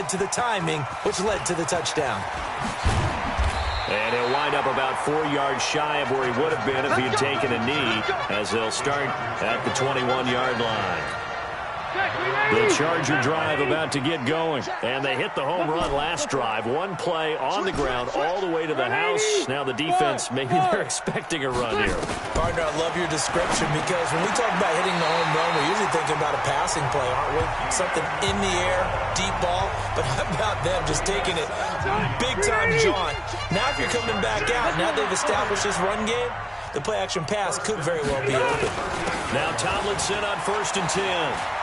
to the timing, which led to the touchdown. And he'll wind up about 4 yards shy of where he would have been if he had taken a knee, as they'll start at the 21-yard line. The Charger drive about to get going. And they hit the home run last drive. One play on the ground all the way to the house. Now the defense, maybe they're expecting a run here. Partner, I love your description because when we talk about hitting the home run, we're usually thinking about a passing play, aren't we? Something in the air, deep ball. But how about them just taking it big-time jaunt? Now if you're coming back out, now they've established this run game, the play-action pass could very well be open. Now Tomlinson on 1st and 10.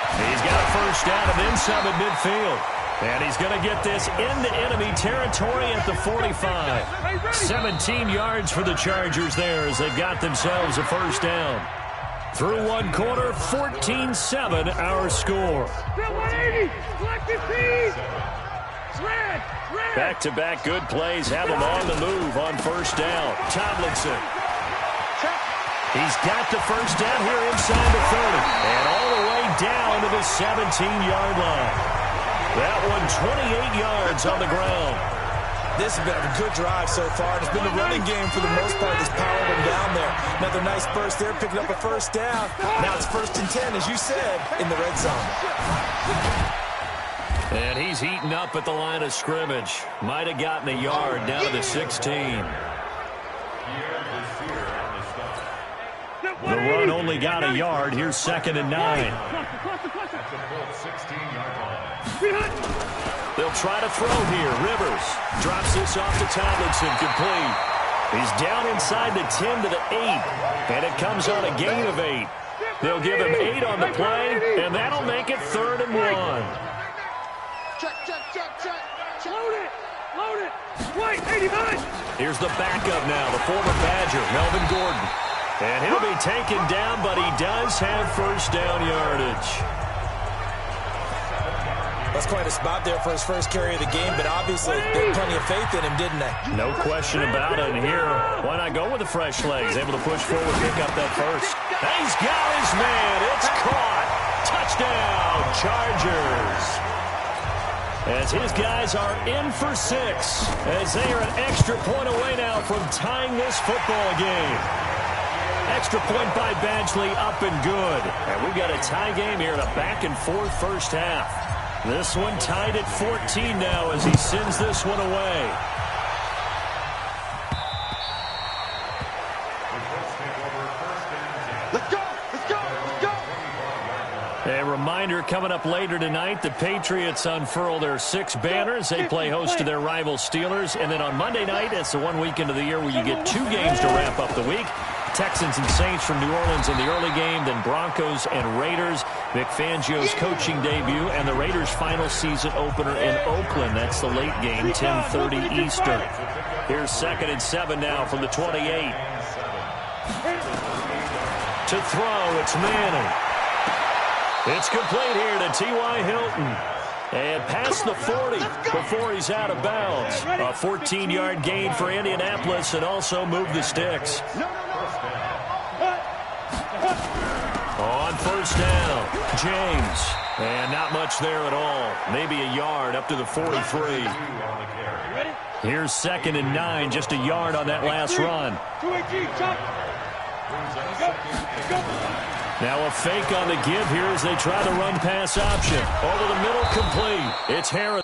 He's got a first down and then some at midfield. And he's going to get this into enemy territory at the 45. 17 yards for the Chargers there as they've got themselves a first down. Through one quarter, 14-7 our score. Back-to-back good plays have them on the move on first down. Tomlinson. He's got the first down here inside the 30. And all the way down to the 17-yard line. That one 28 yards on the ground. This has been a good drive so far. It's been a running game for the most part that's powered them down there. Another nice burst there, picking up a first down. Now it's 1st and 10, as you said, in the red zone. And he's heating up at the line of scrimmage. Might have gotten a yard down to the 16. The run only got a yard. Here's 2nd and 9. They'll try to throw here. Rivers drops this off to Tomlinson. Complete. He's down inside the 10 to the 8. And it comes on a gain of 8. They'll give him 8 on the play, and that'll make it 3rd and 1. Check. Load it. Wait, 89. Here's the backup now, the former Badger, Melvin Gordon. And he'll be taken down, but he does have first down yardage. That's quite a spot there for his first carry of the game, but obviously they had plenty of faith in him, didn't they? No question about it. And here, why not go with the fresh legs? Able to push forward, pick up that first. He's got his man. It's caught. Touchdown, Chargers. As his guys are in for 6, as they are an extra point away now from tying this football game. Extra point by Badgley, up and good. And we've got a tie game here in a back-and-forth first half. This one tied at 14 now as he sends this one away. Let's go. A reminder coming up later tonight, the Patriots unfurl their 6 banners. They play host to their rival Steelers. And then on Monday night, it's the one weekend of the year where you get 2 games to wrap up the week. Texans and Saints from New Orleans in the early game, then Broncos and Raiders. Vic Fangio's coaching debut and the Raiders' final season opener in Oakland. That's the late game, 10:30 Eastern. Here's 2nd and 7 now from the 28. To throw, it's Manning. It's complete here to T.Y. Hilton. And past the 40 before he's out of bounds. A 14-yard gain for Indianapolis and also move the sticks. On first down, James. And not much there at all. Maybe a yard up to the 43. Here's 2nd and 9, just a yard on that last run. Now a fake on the give here as they try the run pass option. Over the middle, complete. It's Harris.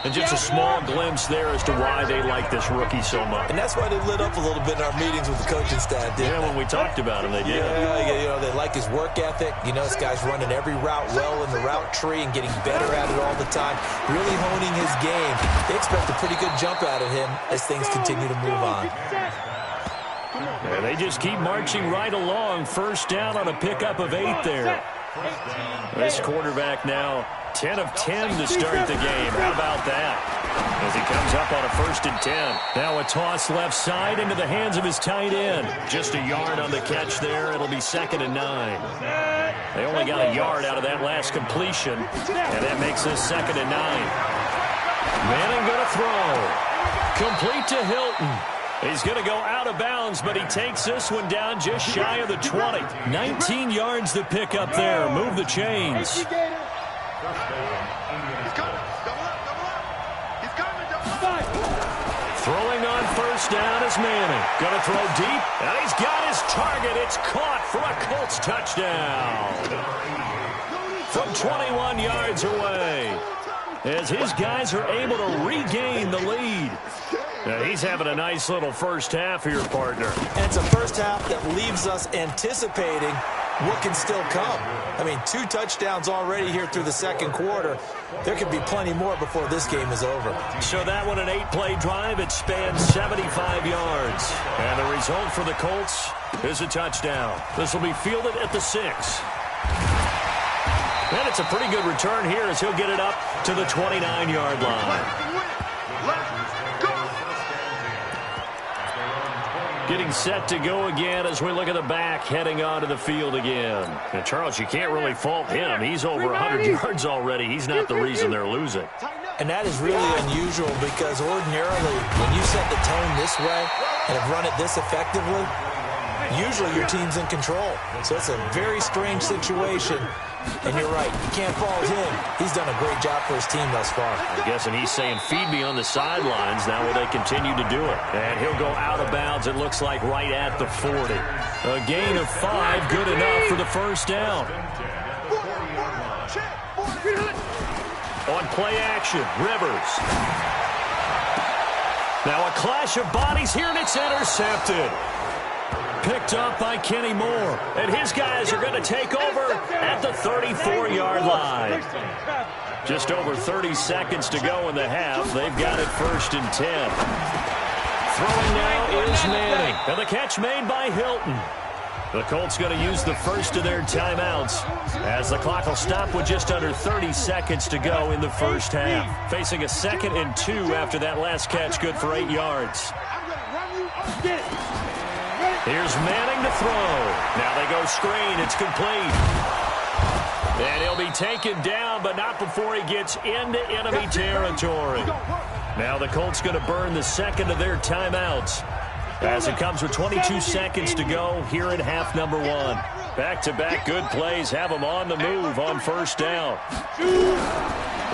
And just a small glimpse there as to why they like this rookie so much. And that's why they lit up a little bit in our meetings with the coaching staff, didn't they? When we talked about him, they did. Yeah, they like his work ethic. This guy's running every route well in the route tree and getting better at it all the time, really honing his game. They expect a pretty good jump out of him as things continue to move on. Yeah, they just keep marching right along. First down on a pickup of 8 there. This quarterback now 10 of 10 to start the game. How about that? As he comes up on a 1st and 10. Now a toss left side into the hands of his tight end. Just a yard on the catch there. It'll be 2nd and 9. They only got a yard out of that last completion, and that makes this 2nd and 9. Manning going to throw. Complete to Hilton. He's going to go out of bounds, but he takes this one down just shy of the 20. 19 yards to pick up there. Move the chains. Throwing on 1st down is Manning. Going to throw deep, and he's got his target. It's caught for a Colts touchdown. From 21 yards away, as his guys are able to regain the lead. Now he's having a nice little first half here, partner. And it's a first half that leaves us anticipating what can still come. I mean, 2 touchdowns already here through the 2nd quarter. There could be plenty more before this game is over. So that one, an 8-play drive. It spans 75 yards. And the result for the Colts is a touchdown. This will be fielded at the 6. And it's a pretty good return here as he'll get it up to the 29-yard line. Getting set to go again as we look at the back, heading onto the field again. And Charles, you can't really fault him. He's over 100 yards already. He's not the reason they're losing. And that is really unusual because ordinarily when you set the tone this way and have run it this effectively, usually your team's in control. So it's a very strange situation. And you're right, you can't fault him. He's done a great job for his team thus far. I'm guessing he's saying, feed me on the sidelines. Now will they continue to do it? And he'll go out of bounds, it looks like, right at the 40. A gain of 5, good enough for the 1st down. On play action, Rivers. Now a clash of bodies here, and it's intercepted. Picked up by Kenny Moore. And his guys are going to take over at the 34-yard line. Just over 30 seconds to go in the half. They've got it 1st and 10. Throwing now is Manning. And the catch made by Hilton. The Colts going to use the first of their timeouts as the clock will stop with just under 30 seconds to go in the 1st half. Facing a 2nd and 2 after that last catch, good for 8 yards. Here's Manning to throw. Now they go screen. It's complete. And he'll be taken down, but not before he gets into enemy territory. Now the Colts going to burn the 2nd of their timeouts as it comes with 22 seconds to go here in half number 1. Back-to-back good plays have them on the move on 1st down.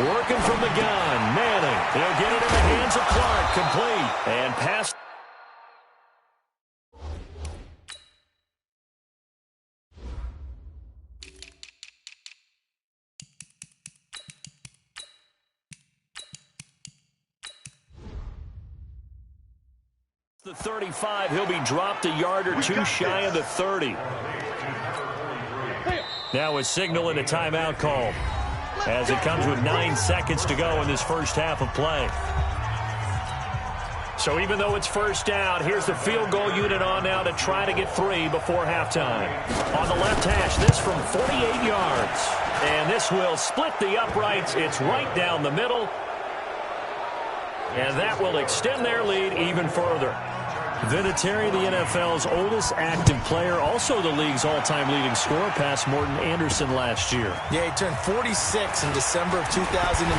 Working from the gun, Manning. He'll get it in the hands of Clark, complete. And pass. The 35, he'll be dropped a yard or 2 shy of the 30. Now a signal and a timeout call as it comes with 9 seconds to go in this 1st half of play. So even though it's 1st down, here's the field goal unit on now to try to get 3 before halftime. On the left hash, this from 48 yards. And this will split the uprights. It's right down the middle. And that will extend their lead even further. Vinatieri, the NFL's oldest active player, also the league's all-time leading scorer, past Morton Anderson last year. Yeah, he turned 46 in December of 2018.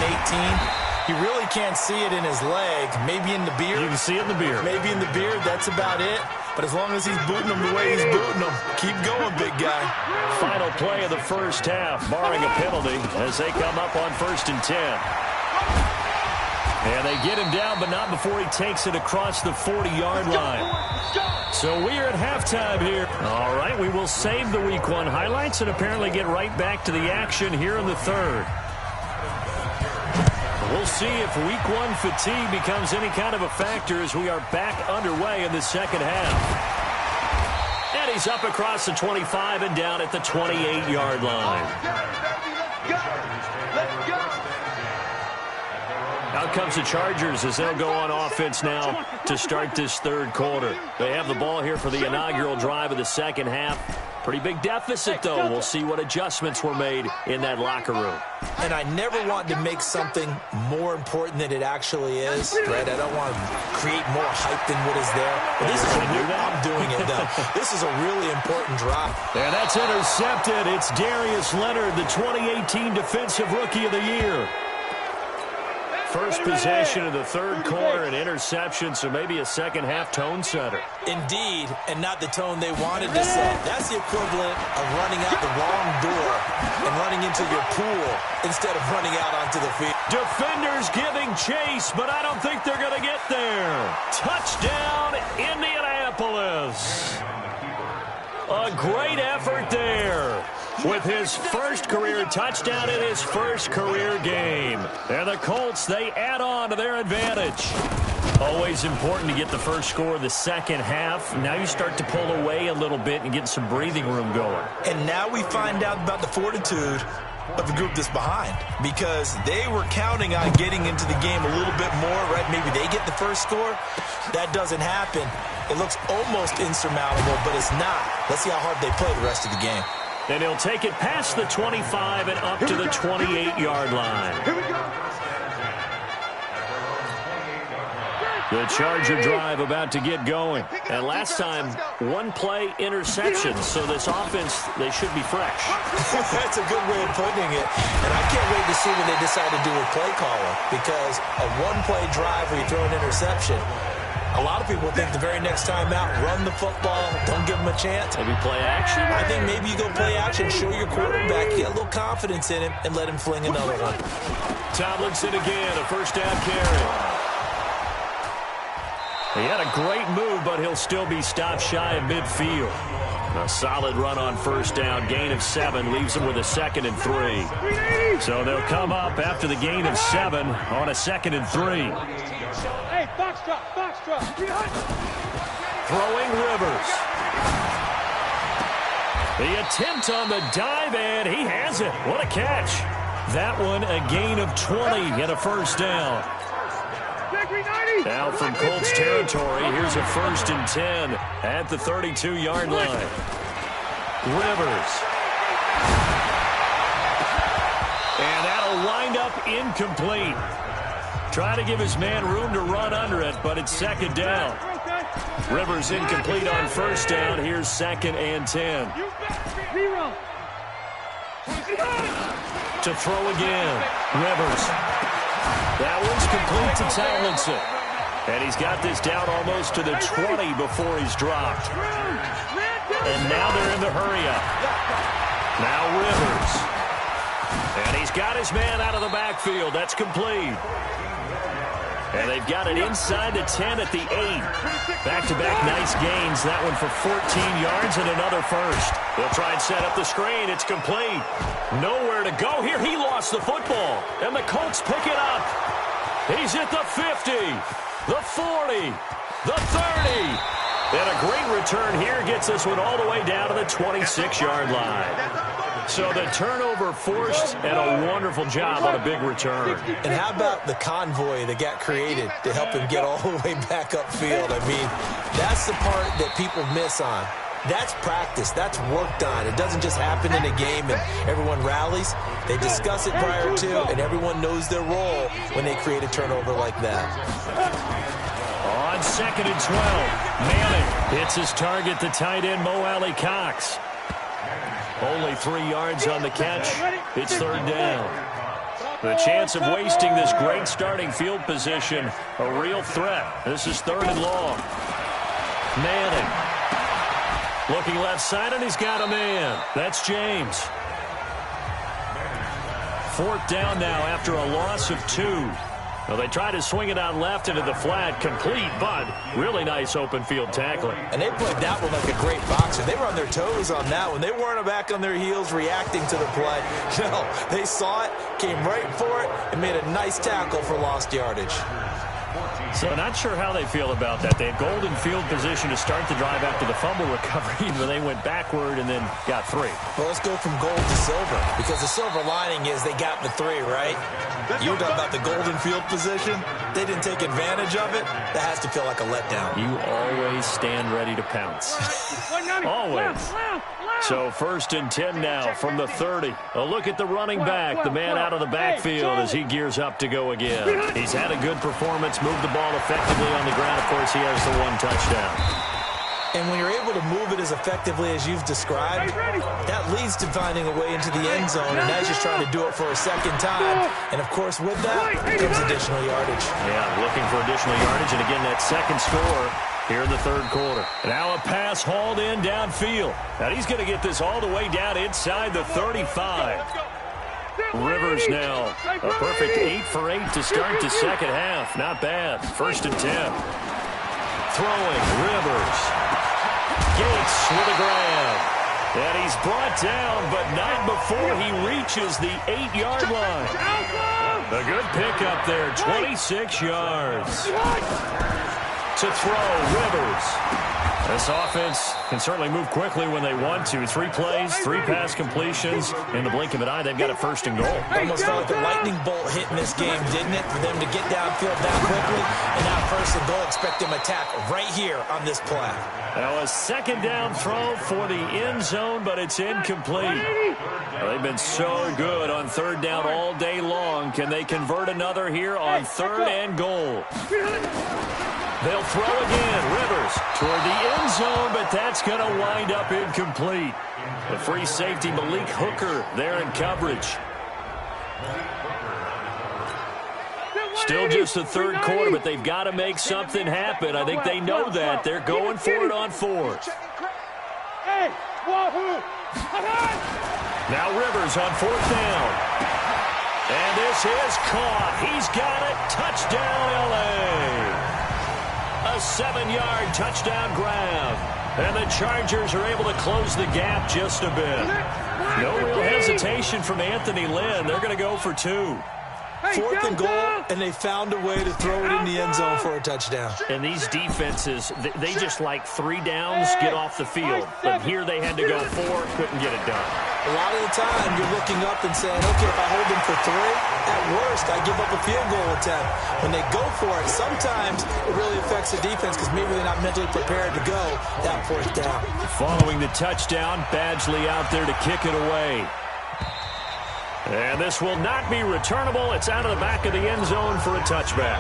He really can't see it in his leg, maybe in the beard. You can see it in the beard. Maybe in the beard, that's about it. But as long as he's booting them the way he's booting them, keep going, big guy. Final play of the 1st half, barring a penalty, as they come up on 1st and 10. And they get him down, but not before he takes it across the 40-yard line. So we are at halftime here. All right, we will save the Week 1 highlights and apparently get right back to the action here in the 3rd. We'll see if Week 1 fatigue becomes any kind of a factor as we are back underway in the 2nd half. And he's up across the 25 and down at the 28-yard line. Out comes the Chargers as they'll go on offense now to start this 3rd quarter. They have the ball here for the inaugural drive of the 2nd half. Pretty big deficit, though. We'll see what adjustments were made in that locker room. And I never want to make something more important than it actually is, right? I don't want to create more hype than what is there. But this is I'm doing it, though. This is a really important drive. And that's intercepted. It's Darius Leonard, the 2018 Defensive Rookie of the Year. First possession of the third quarter, an interception, so maybe a second-half tone setter. Indeed, and not the tone they wanted to set. That's the equivalent of running out the wrong door and running into your pool instead of running out onto the field. Defenders giving chase, but I don't think they're going to get there. Touchdown, Indianapolis. A great effort there with his first career touchdown in his first career game. And the Colts, they add on to their advantage. Always important to get the first score of the second half. Now you start to pull away a little bit and get some breathing room going. And now we find out about the fortitude of the group that's behind, because they were counting on getting into the game a little bit more, right? Maybe they get the first score. That doesn't happen. It looks almost insurmountable, but it's not. Let's see how hard they play the rest of the game. And he'll take it past the 25 and up to the 28-yard line. Here we go. The Charger drive about to get going. And last time, one-play interception. So this offense, they should be fresh. That's a good way of putting it. And I can't wait to see when they decide to do a play caller, because a one-play drive where you throw an interception, a lot of people think the very next time out, run the football, don't give them a chance. Maybe play action? I think maybe you go play action, show your quarterback, get a little confidence in him, and let him fling another one. Tomlinson again, a first down carry. He had a great move, but he'll still be stopped shy of midfield. A solid run on first down, gain of 7, leaves him with a 2nd and 3. So they'll come up after the gain of 7 on a 2nd and 3. Hey, box drop. Throwing Rivers. The attempt on the dive, and he has it. What a catch. That one, a gain of 20 and a first down. Now from Colts territory, here's a 1st and 10 at the 32-yard line. Rivers. And that'll wind up incomplete. Trying to give his man room to run under it, but it's 2nd down. Rivers incomplete on first down. Here's 2nd and 10. To throw again. Rivers. That one's complete to Tomlinson. And he's got this down almost to the 20 before he's dropped. And now they're in the hurry-up. Now Rivers. And he's got his man out of the backfield. That's complete. And they've got it inside the 10 at the 8. Back-to-back nice gains. That one for 14 yards and another first. They'll try and set up the screen. It's complete. Nowhere to go here. He lost the football. And the Colts pick it up. He's at the 50, the 40, the 30. And a great return here gets this one all the way down to the 26-yard line. So the turnover forced, and a wonderful job on a big return. And how about the convoy that got created to help him get all the way back upfield? I mean, that's the part that people miss on. That's practice. That's worked on. It doesn't just happen in a game and everyone rallies. They discuss it prior to, and everyone knows their role when they create a turnover like that. On 2nd and 12, Manning hits his target, the tight end, Mo Alley Cox. Only 3 yards on the catch. It's 3rd down. The chance of wasting this great starting field position, a real threat. This is 3rd and long. Manning. Looking left side, and he's got a man. That's James. 4th down now after a loss of 2. Well, they try to swing it out left into the flat, complete, but really nice open field tackling. And they played that one like a great boxer. They were on their toes on that one. They weren't back on their heels reacting to the play. No, they saw it, came right for it, and made a nice tackle for lost yardage. So not sure how they feel about that. They had golden field position to start the drive after the fumble recovery, but they went backward and then got 3. Well, let's go from gold to silver, because the silver lining is they got the 3, right? You were talking about the golden field position. They didn't take advantage of it. That has to feel like a letdown. You always stand ready to pounce. Always. So 1st and 10 now from the 30. A look at the running back, the man out of the backfield as he gears up to go again. He's had a good performance, moved the ball effectively on the ground. Of course, he has the 1 touchdown. And when you're able to move it as effectively as you've described, that leads to finding a way into the end zone, and now he's just trying to do it for a second time. And, of course, with that comes additional yardage. Yeah, looking for additional yardage, and again, that second score here in the 3rd quarter. Now a pass hauled in downfield. Now he's going to get this all the way down inside the 35. Rivers now a perfect 8 for 8 to start the second half. Not bad. 1st and 10. Throwing, Rivers. Gates with a grab. And he's brought down, but not before he reaches the 8-yard line. A good pickup there, 26 yards. To throw, Rivers. This offense can certainly move quickly when they want to. 3 plays, 3 pass completions. In the blink of an eye, they've got a 1st and goal. Almost felt like a lightning bolt hit in this game, didn't it? For them to get downfield that quickly. And now 1st and goal, expect them attack right here on this play. Now a 2nd down throw for the end zone, but it's incomplete. Well, they've been so good on 3rd down all day long. Can they convert another here on 3rd and goal? They'll throw again. Rivers toward the end zone, but that's going to wind up incomplete. The free safety, Malik Hooker, there in coverage. Still just the 3rd quarter, but they've got to make something happen. I think they know that. They're going for it on 4th. Now Rivers on 4th down. And this is caught. He's got it. Touchdown, L.A. A 7-yard touchdown grab. And the Chargers are able to close the gap just a bit. No real hesitation from Anthony Lynn. They're going to go for 2. 4th and goal, and they found a way to throw it in the end zone for a touchdown. And these defenses, they just like 3 downs, get off the field. But here they had to go 4, couldn't get it done. A lot of the time, you're looking up and saying, okay, if I hold them for 3, at worst, I give up a field goal attempt. When they go for it, sometimes it really affects the defense because maybe they're not mentally prepared to go that 4th down. Following the touchdown, Badgley out there to kick it away. And this will not be returnable. It's out of the back of the end zone for a touchback.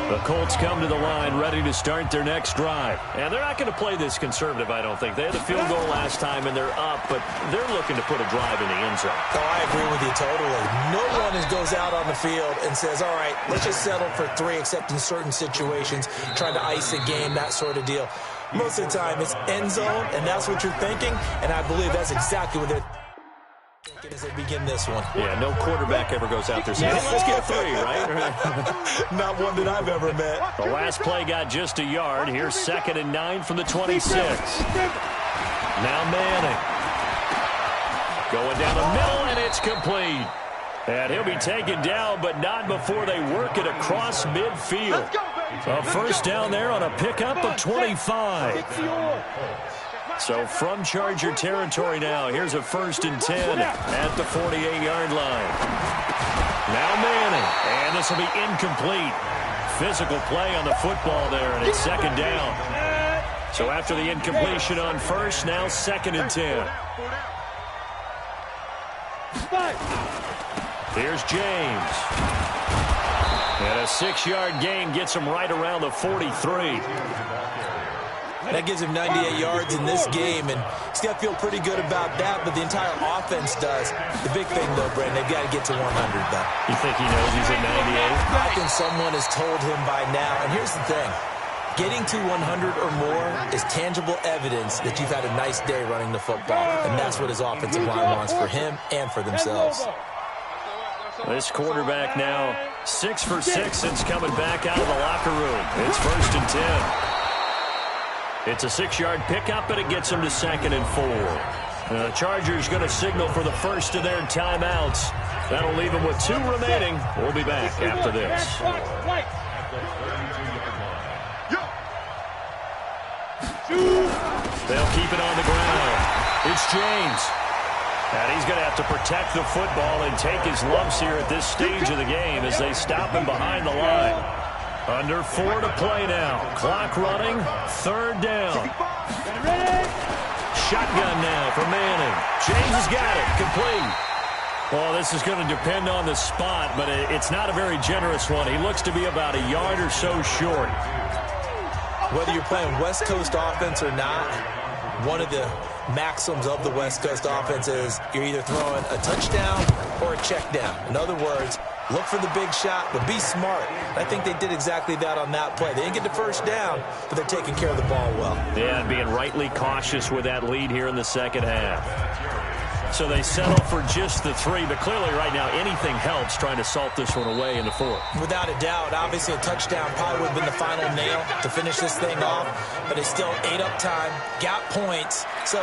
The Colts come to the line ready to start their next drive. And they're not going to play this conservative, I don't think. They had a field goal last time, and they're up, but they're looking to put a drive in the end zone. Oh, I agree with you totally. No one goes out on the field and says, all right, let's just settle for 3, except in certain situations, trying to ice a game, that sort of deal. Most of the time, it's end zone, and that's what you're thinking, and I believe that's exactly what they're thinking as they begin this one. Yeah, no quarterback ever goes out there saying, let's get 3, right? Not one that I've ever met. The last play got just a yard. Here's 2nd and 9 from the 26. Now Manning. Going down the middle, and it's complete. And he'll be taken down, but not before they work it across midfield. A 1st down there on a pickup of 25. So from Charger territory now, here's a 1st and 10 at the 48-yard line. Now Manning, and this will be incomplete. Physical play on the football there, and it's 2nd down. So after the incompletion on 1st, now 2nd and 10. Here's James. And a 6-yard gain gets him right around the 43. That gives him 98 yards in this game, and he's got to feel pretty good about that, but the entire offense does. The big thing, though, Brandon, they've got to get to 100, though. You think he knows he's at 98? I think someone has told him by now. And here's the thing. Getting to 100 or more is tangible evidence that you've had a nice day running the football, and that's what his offensive line wants for him and for themselves. This quarterback now 6 for 6 since coming back out of the locker room. It's 1st and 10. It's a 6-yard pickup, and it gets them to 2nd and 4. The Chargers going to signal for the first of their timeouts. That'll leave them with 2 remaining. We'll be back after this. They'll keep it on the ground. It's James. And he's going to have to protect the football and take his lumps here at this stage of the game as they stop him behind the line. Under 4 to play now. Clock running. 3rd down. shotgun now for Manning. James has got it. Complete. Well, this is going to depend on the spot, but it's not a very generous one. He looks to be about a yard or so short. Whether you're playing West Coast offense or not, one of the maxims of the West Coast offense is you're either throwing a touchdown or a check down. In other words, look for the big shot, but be smart. I think they did exactly that on that play. They didn't get the first down, but they're taking care of the ball well. Yeah, and being rightly cautious with that lead here in the second half. So they settle for just the 3, but clearly right now anything helps trying to salt this one away in the 4th. Without a doubt, obviously a touchdown probably would have been the final nail to finish this thing off, but it's still ate up time, got points. So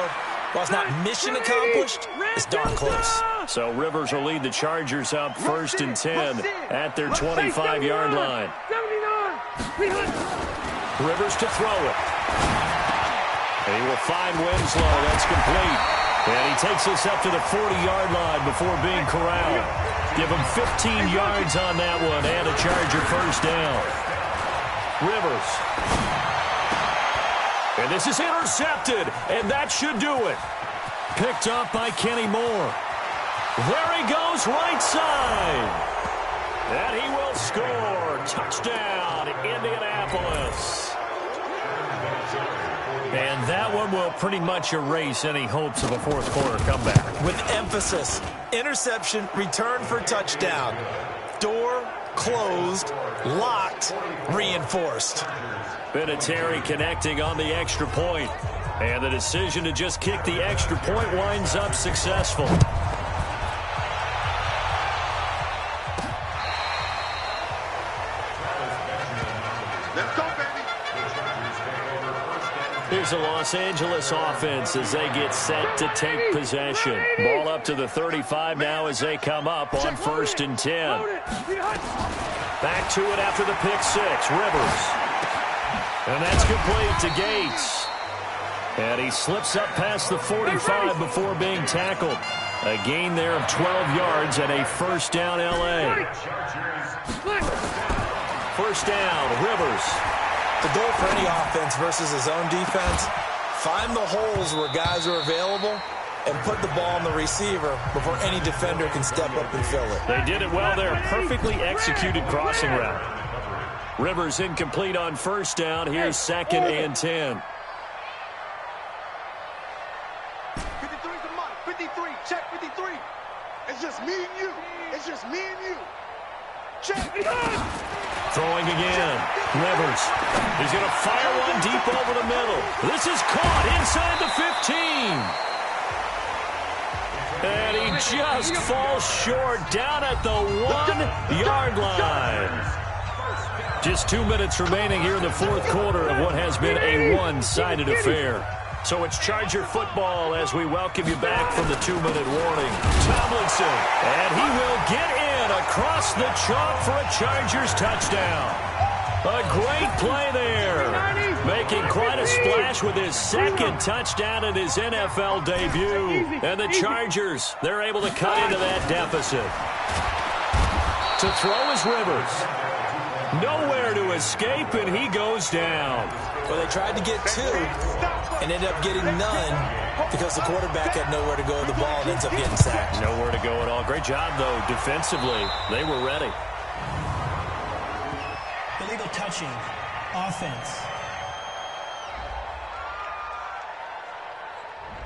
while it's not mission accomplished, it's darn close. So Rivers will lead the Chargers up 1st and 10 at their 25-yard line. Rivers to throw it. And he will find Winslow. That's complete. And he takes us up to the 40-yard line before being corralled. Give him 15 yards on that one and a Charger first down. Rivers. And this is intercepted, and that should do it. Picked up by Kenny Moore. There he goes, right side. And he will score. Touchdown, Indianapolis. And that one will pretty much erase any hopes of a fourth-quarter comeback. With emphasis, interception, return for touchdown. Door closed, locked, reinforced. Vinatieri connecting on the extra point. And the decision to just kick the extra point winds up successful. Here's the Los Angeles offense as they get set to take possession. Ball up to the 35 now as they come up on 1st and 10. Back to it after the pick 6. Rivers. And that's complete to Gates. And he slips up past the 45 before being tackled. A gain there of 12 yards and a first down L.A. First down, Rivers. The goal for any offense versus his own defense, find the holes where guys are available and put the ball on the receiver before any defender can step up and fill it. They did it well there. Perfectly executed crossing route. Rivers incomplete on first down. Here's 2nd and 10. 53's a mark. 53. Check 53. It's just me and you. It's just me and you. Check. Throwing again. Rivers. He's going to fire one deep over the middle. This is caught inside the 15. And he just falls short down at the 1-yard line. Just 2 minutes remaining here in the 4th quarter of what has been a one-sided affair. So it's Charger football as we welcome you back from the 2-minute warning. Tomlinson, and he will get in across the chalk for a Chargers touchdown. A great play there. Making quite a splash with his 2nd touchdown in his NFL debut. And the Chargers, they're able to cut into that deficit. To throw is Rivers. Nowhere to escape, and he goes down. Well, they tried to get 2 and ended up getting none because the quarterback had nowhere to go with the ball and ends up getting sacked. Nowhere to go at all. Great job, though, defensively. They were ready. Illegal touching. Offense.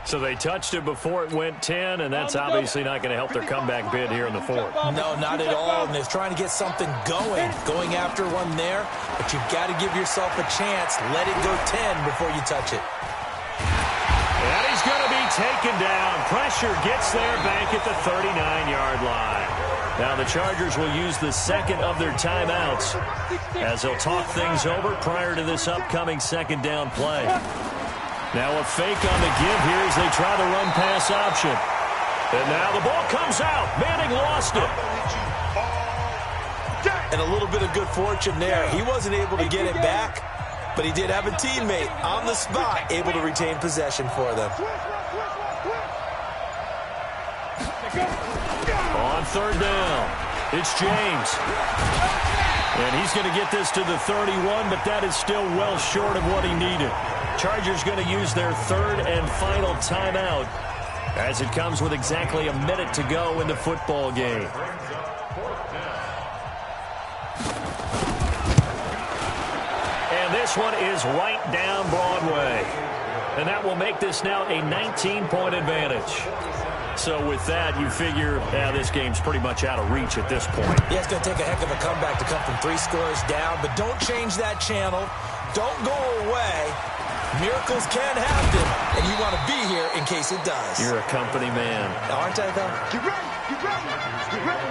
So they touched it before it went 10, and that's obviously not going to help their comeback bid here in the 4th. No, not at all. And they're trying to get something going after one there. But you've got to give yourself a chance. Let it go 10 before you touch it. And he's going to be taken down. Pressure gets there back at the 39-yard line. Now the Chargers will use the 2nd of their timeouts as they'll talk things over prior to this upcoming 2nd down play. Now a fake on the give here as they try the run-pass option. And now the ball comes out. Manning lost it. And a little bit of good fortune there. He wasn't able to get it back, but he did have a teammate on the spot able to retain possession for them. On 3rd down, it's James. And he's going to get this to the 31, but that is still well short of what he needed. Chargers going to use their third and final timeout as it comes with exactly a minute to go in the football game. And this one is right down Broadway. And that will make this now a 19-point advantage. So with that, you figure, this game's pretty much out of reach at this point. Yeah, it's going to take a heck of a comeback to come from 3 scores down, but don't change that channel. Don't go away. Miracles can happen, and you want to be here in case it does. You're a company man. Aren't I, though? Get ready, get ready, get ready.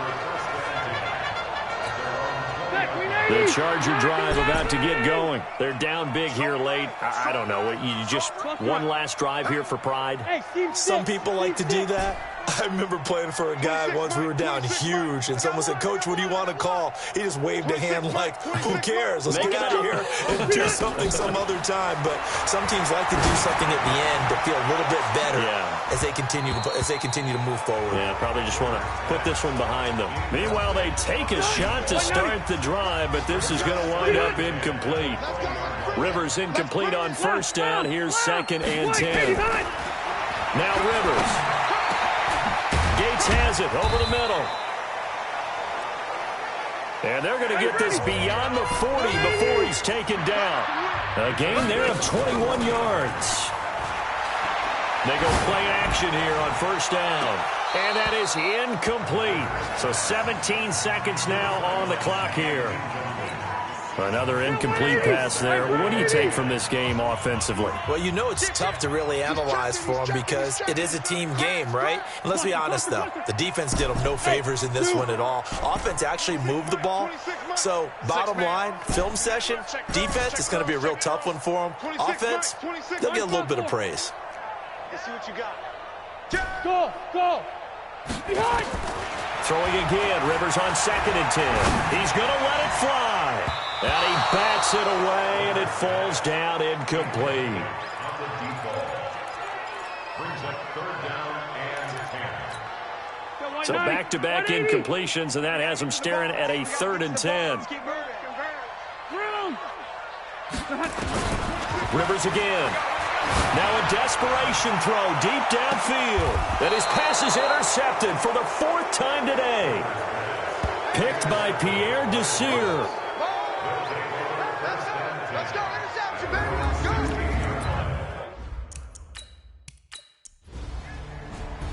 The Charger drive about to get going. They're down big here late. I don't know. You just one last drive here for pride? Some people like to do that. I remember playing for a guy once. We were down huge, and someone said, "Coach, what do you want to call?" He just waved a hand like, "Who cares? Let's get out of here and do something some other time." But some teams like to do something at the end to feel a little bit better as they continue to move forward. Yeah, probably just want to put this one behind them. Meanwhile, they take a shot to start the drive, but this is going to wind up incomplete. Rivers incomplete on first down. Here's 2nd and 10. Now Rivers. Gates has it over the middle. And they're going to get this beyond the 40 before he's taken down. A gain there of 21 yards. They go play action here on first down. And that is incomplete. So 17 seconds now on the clock here. Another incomplete pass there. What do you take from this game offensively? Well, you know it's tough to really analyze for them because it is a team game, right? And let's be honest, though. The defense did them no favors in this one at all. Offense actually moved the ball. So, bottom line, film session, defense, it's going to be a real tough one for them. Offense, they'll get a little bit of praise. Let's see what you got. Go. Behind. Throwing again. Rivers on 2nd and 10. He's going to let it fly. And he bats it away, and it falls down incomplete. So back-to-back incompletions, and that has him staring at a 3rd and 10. Rivers again. Now a desperation throw deep downfield. And his pass is intercepted for the 4th time today. Picked by Pierre Desir. Let's go, interception, baby, let's go.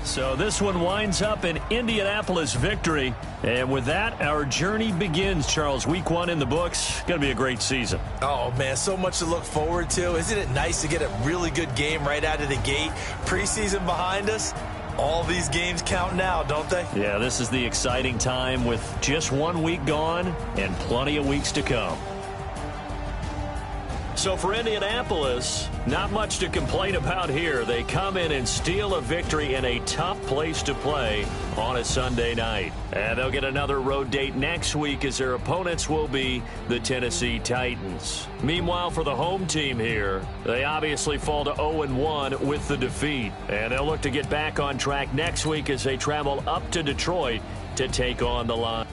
So this one winds up an Indianapolis victory. And with that, our journey begins, Charles. Week 1 in the books. Going to be a great season. Oh, man, so much to look forward to. Isn't it nice to get a really good game right out of the gate? Preseason behind us. All these games count now, don't they? Yeah, this is the exciting time with just 1 week gone and plenty of weeks to come. So for Indianapolis, not much to complain about here. They come in and steal a victory in a tough place to play on a Sunday night. And they'll get another road date next week as their opponents will be the Tennessee Titans. Meanwhile, for the home team here, they obviously fall to 0-1 with the defeat. And they'll look to get back on track next week as they travel up to Detroit to take on the Lions.